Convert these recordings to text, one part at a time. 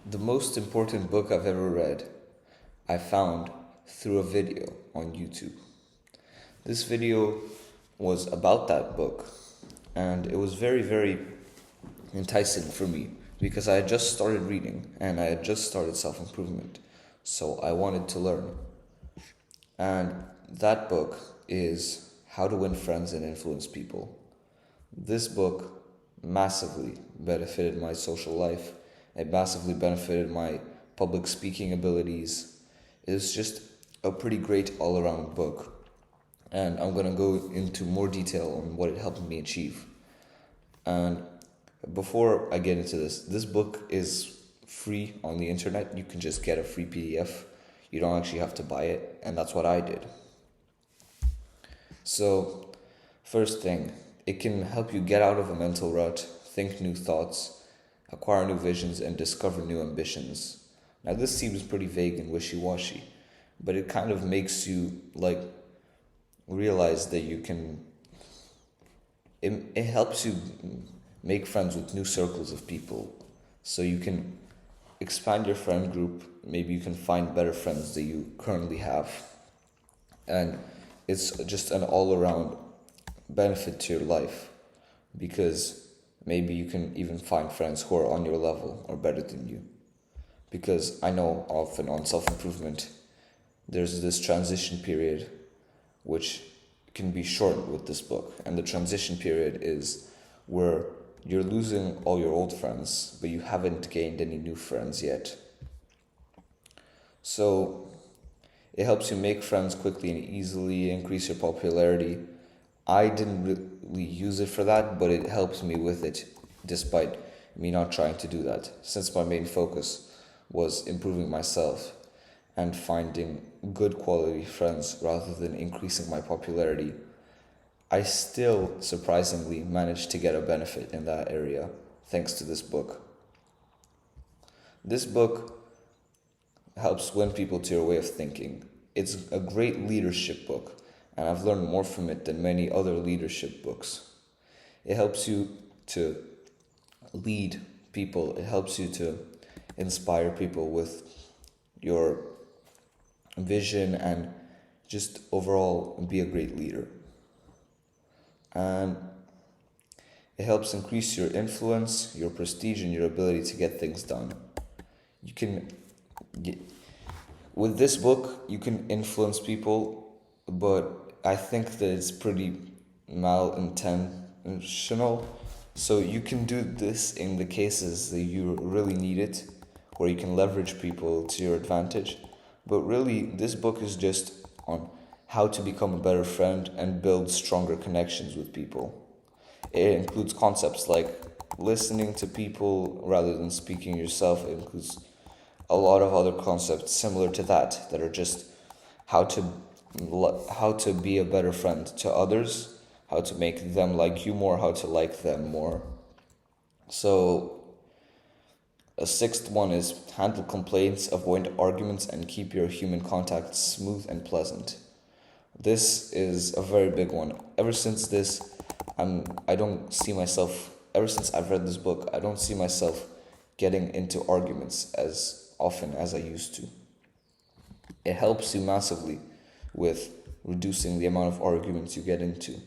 The most important book I've ever read, I found through a video on YouTube. This video was about that book, and it was very, very enticing for me because I had just started reading and I had just started self improvement. So I wanted to learn. And that book is How to Win Friends and Influence People. This book massively benefited my social life. It massively benefited my public speaking abilities. It's just a pretty great all around book. And I'm going to go into more detail on what it helped me achieve. And before I get into this book is free on the internet. You can just get a free PDF. You don't actually have to buy it. And that's what I did. So, first thing, it can help you get out of a mental rut, think new thoughts, acquire new visions, and discover new ambitions. Now, this seems pretty vague and wishy washy, but it kind of makes you realize that it helps you make friends with new circles of people. So you can expand your friend group. Maybe you can find better friends that you currently have. And it's just an all around benefit to your life because maybe you can even find friends who are on your level or better than you. Because I know often on self improvement, there's this transition period which can be shortened with this book. And the transition period is where you're losing all your old friends, but you haven't gained any new friends yet. So it helps you make friends quickly and easily, increase your popularity. I didn't really use it for that, but it helps me with it despite me not trying to do that, since my main focus was improving myself and finding good quality friends rather than increasing my popularity. I still surprisingly managed to get a benefit in that area thanks to this book. This book helps win people to your way of thinking. It's a great leadership book, and I've learned more from it than many other leadership books. It helps you to lead people, it helps you to inspire people with your vision and just overall be a great leader. And it helps increase your influence, your prestige, and your ability to get things done. You can get, with this book, you can influence people, but I think that it's pretty malintentional. So you can do this in the cases that you really need it, where you can leverage people to your advantage. But really, this book is just on how to become a better friend and build stronger connections with people. It includes concepts like listening to people rather than speaking yourself. It includes a lot of other concepts similar to that are just how to how to be a better friend to others, how to make them like you more, how to like them more. So a sixth one is handle complaints, avoid arguments, and keep your human contact smooth and pleasant. This is a very big one. Ever since this, I don't see myself. Ever since I've read this book, I don't see myself getting into arguments as often as I used to. It helps you massively with reducing the amount of arguments you get into.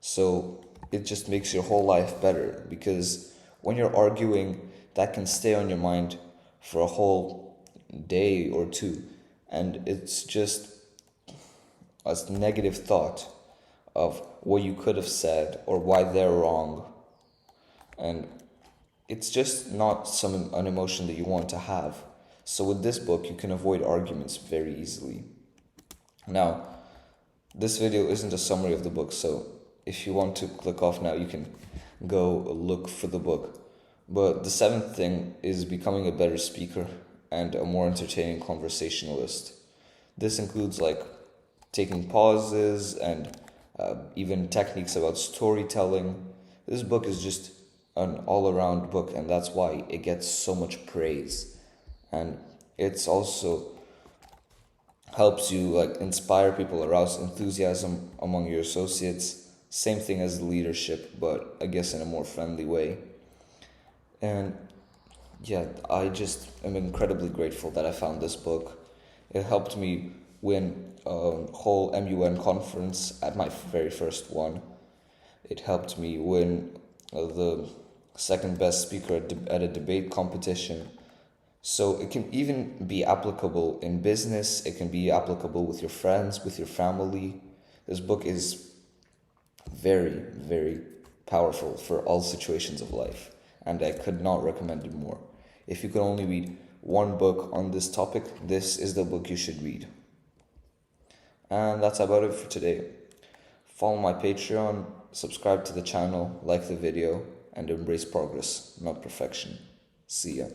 So it just makes your whole life better because when you're arguing, that can stay on your mind for a whole day or two. And it's just a negative thought of what you could have said or why they're wrong. And it's just not an emotion that you want to have. So with this book, you can avoid arguments very easily. Now, this video isn't a summary of the book, so if you want to click off now, you can go look for the book. But the seventh thing is becoming a better speaker and a more entertaining conversationalist. This includes taking pauses and even techniques about storytelling. This book is just an all-around book, and that's why it gets so much praise. And it's also helps you inspire people, arouse enthusiasm among your associates. Same thing as leadership, but I guess in a more friendly way. And Yeah, I just am incredibly grateful that I found this book. It helped me win a whole MUN conference at my very first one. It helped me win the second best speaker at a debate competition. So it can even be applicable in business, it can be applicable with your friends, with your family. This book is very, very powerful for all situations of life, and I could not recommend it more. If you could only read one book on this topic, this is the book you should read. And that's about it for today. Follow my Patreon, subscribe to the channel, like the video, and embrace progress, not perfection. See ya.